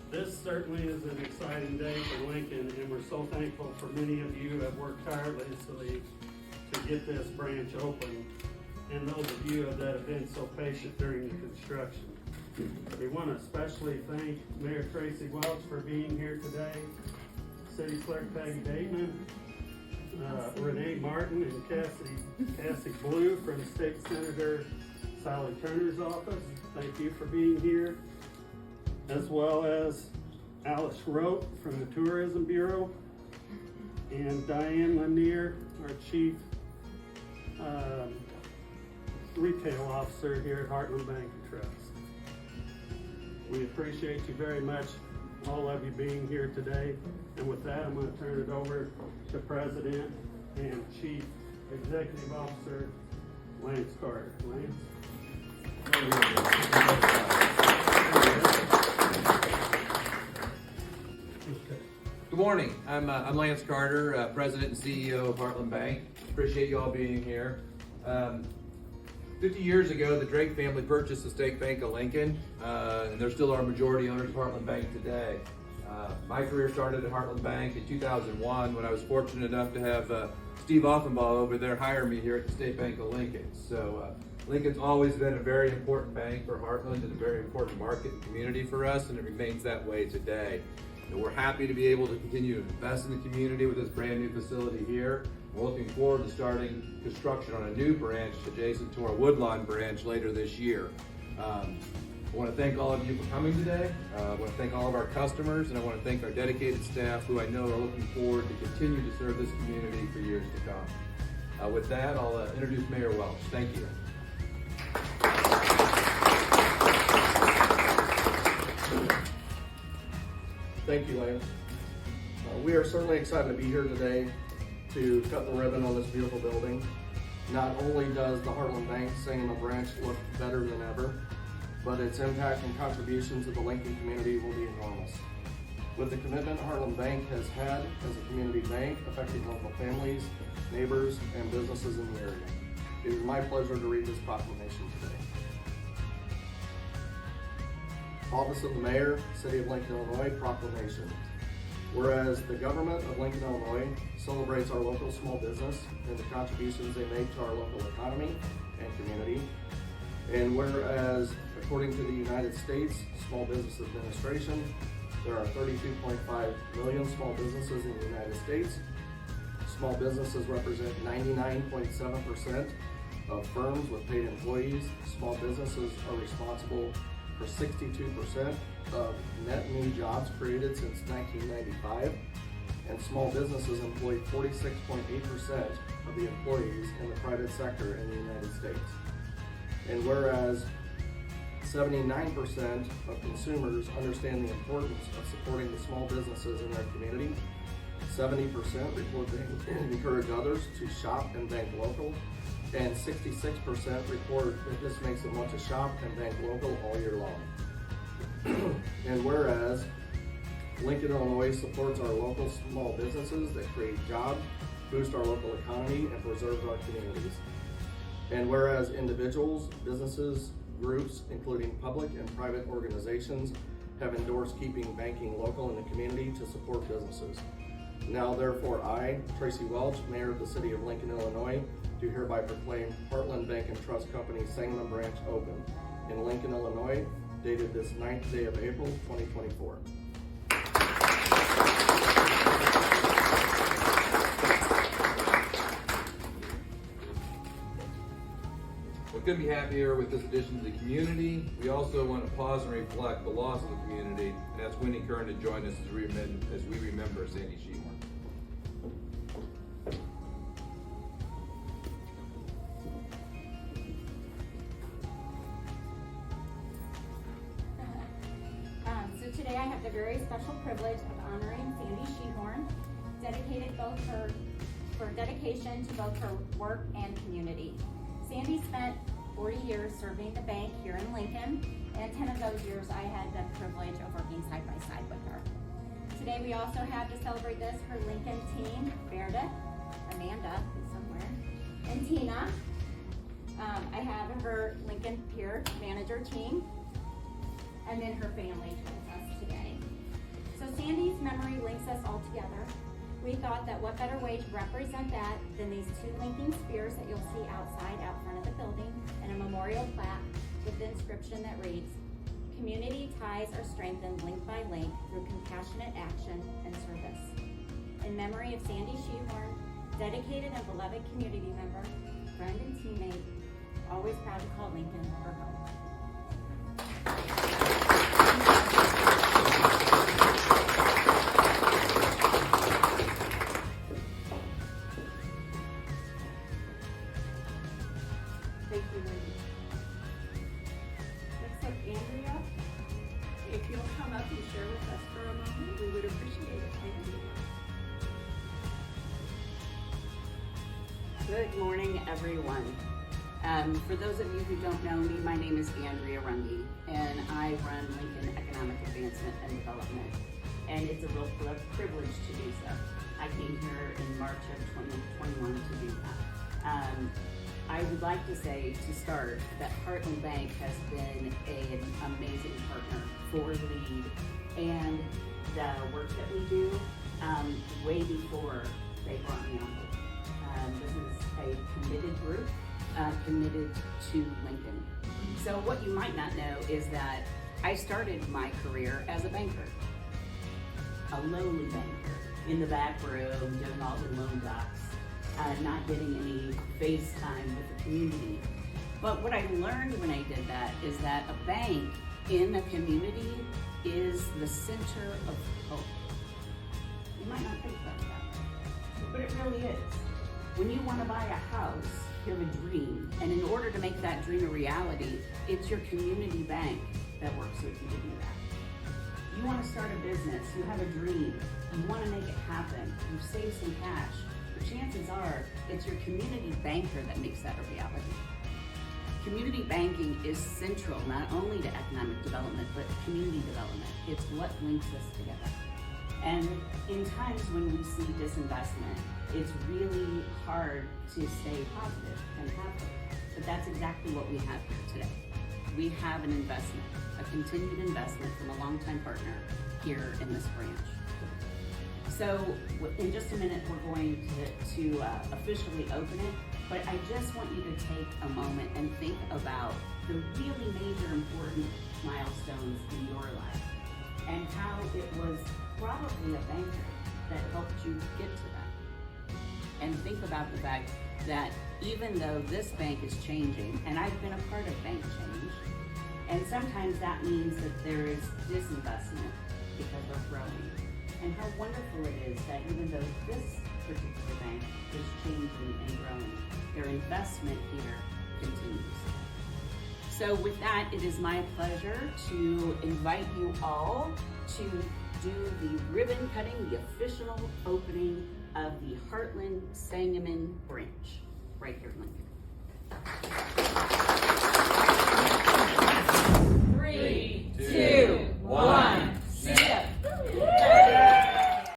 This certainly is an exciting day for Lincoln, and we're so thankful for many of you who have worked tirelessly to get this branch open, and those of you that have been so patient during the construction. We want to especially thank Mayor Tracy Welch for being here today, City Clerk Peggy Bateman, Renee Martin, and Cassie Blue from State Senator Sally Turner's office. Thank you for being here. As well as Alice Rote from the Tourism Bureau, and Diane Lanier, our Chief Retail Officer here at Heartland Bank and Trust. We appreciate you very much, all of you being here today. And with that, I'm going to turn it over to President and Chief Executive Officer, Lance Carter. Lance? Good morning. I'm Lance Carter, President and CEO of Heartland Bank. Appreciate you all being here. 50 years ago, the Drake family purchased the State Bank of Lincoln, and they're still our majority owners of Heartland Bank today. My career started at Heartland Bank in 2001 when I was fortunate enough to have Steve Offenbaugh over there hire me here at the State Bank of Lincoln. So Lincoln's always been a very important bank for Heartland and a very important market and community for us, and it remains that way today. And we're happy to be able to continue to invest in the community with this brand new facility here. We're looking forward to starting construction on a new branch adjacent to our Woodlawn branch later this year. I want to thank all of you for coming today. I want to thank all of our customers, and I want to thank our dedicated staff who I know are looking forward to continue to serve this community for years to come. With that, I'll introduce Mayor Welch. Thank you. Thank you, Lance. We are certainly excited to be here today to cut the ribbon on this beautiful building. Not only does the Heartland Bank Sangamon branch look better than ever, but its impact and contribution to the Lincoln community will be enormous. With the commitment Heartland Bank has had as a community bank affecting local families, neighbors, and businesses in the area, it is my pleasure to read this proclamation today. Office of the Mayor, City of Lincoln, Illinois, proclamation. Whereas the government of Lincoln, Illinois celebrates our local small business and the contributions they make to our local economy and community. And whereas, according to the United States Small Business Administration, there are 32.5 million small businesses in the United States. Small businesses represent 99.7% of firms with paid employees. Small businesses are responsible for 62% of net new jobs created since 1995, and small businesses employ 46.8% of the employees in the private sector in the United States. And whereas 79% of consumers understand the importance of supporting the small businesses in their community, 70% report they encourage others to shop and bank local, and 66% report that this makes them want to shop and bank local all year long. And whereas Lincoln, Illinois supports our local small businesses that create jobs, boost our local economy, and preserve our communities. And whereas individuals, businesses, groups, including public and private organizations, have endorsed keeping banking local in the community to support businesses. Now therefore I, Tracy Welch, Mayor of the City of Lincoln, Illinois, do hereby proclaim Heartland Bank and Trust Company Sangamon branch open in Lincoln, Illinois, dated this 9th day of April, 2024. We couldn't be happier with this addition to the community. We also want to pause and reflect the loss of the community, and that's Winnie Kern to join us as we remember Sandy Shehorn. So today I have the very special privilege of honoring Sandy Shehorn, dedicated for dedication to both her work and community. Sandy spent 40 years serving the bank here in Lincoln, and 10 of those years I had the privilege of working side by side with her. Today we also have to celebrate this, her Lincoln team, Meredith, Amanda is somewhere, and Tina. I have her Lincoln Peer Manager team, and then her family joins us today. Lincoln's memory links us all together. We thought that what better way to represent that than these two Lincoln spears that you'll see outside out front of the building, and a memorial plaque with the inscription that reads, "Community ties are strengthened link by link through compassionate action and service." In memory of Sandy Shehorn, dedicated and beloved community member, friend and teammate, always proud to call Lincoln her home. Thank you, Wendy. Next up, Andrea. If you'll come up and share with us for a moment, we would appreciate it. Thank you. Good morning, everyone. For those of you who don't know me, my name is Andrea Runge, and I run Lincoln Economic Advancement and Development, and it's a real privilege to do so. I came here in March of 2021 to do that. I would like to say, to start, that Heartland Bank has been an amazing partner for LEAD and the work that we do way before they brought me on board. This is a committed group, committed to Lincoln. So what you might not know is that I started my career as a banker, a lowly banker, in the back room, doing all the loan docs, not getting any face time with the community. But what I learned when I did that is that a bank in a community is the center of hope. You might not think about that, but it really is. When you want to buy a house, you have a dream, and in order to make that dream a reality, it's your community bank that works with you to do that. You want to start a business, you have a dream, you want to make it happen, you've saved some cash, but chances are it's your community banker that makes that a reality. Community banking is central not only to economic development, but community development. It's what links us together. And in times when we see disinvestment, it's really hard to stay positive and have hope. But that's exactly what we have here today. We have an investment, a continued investment from a longtime partner here in this branch. So in just a minute, we're going to officially open it, but I just want you to take a moment and think about the really major important milestones in your life and how it was probably a banker that helped you get to that. And think about the fact that even though this bank is changing, and I've been a part of bank change, and sometimes that means that there is disinvestment because we're growing. And how wonderful it is that even though this particular bank is changing and growing, their investment here continues. So with that, it is my pleasure to invite you all to do the ribbon cutting, the official opening of the Heartland Sangamon branch right here in Lincoln.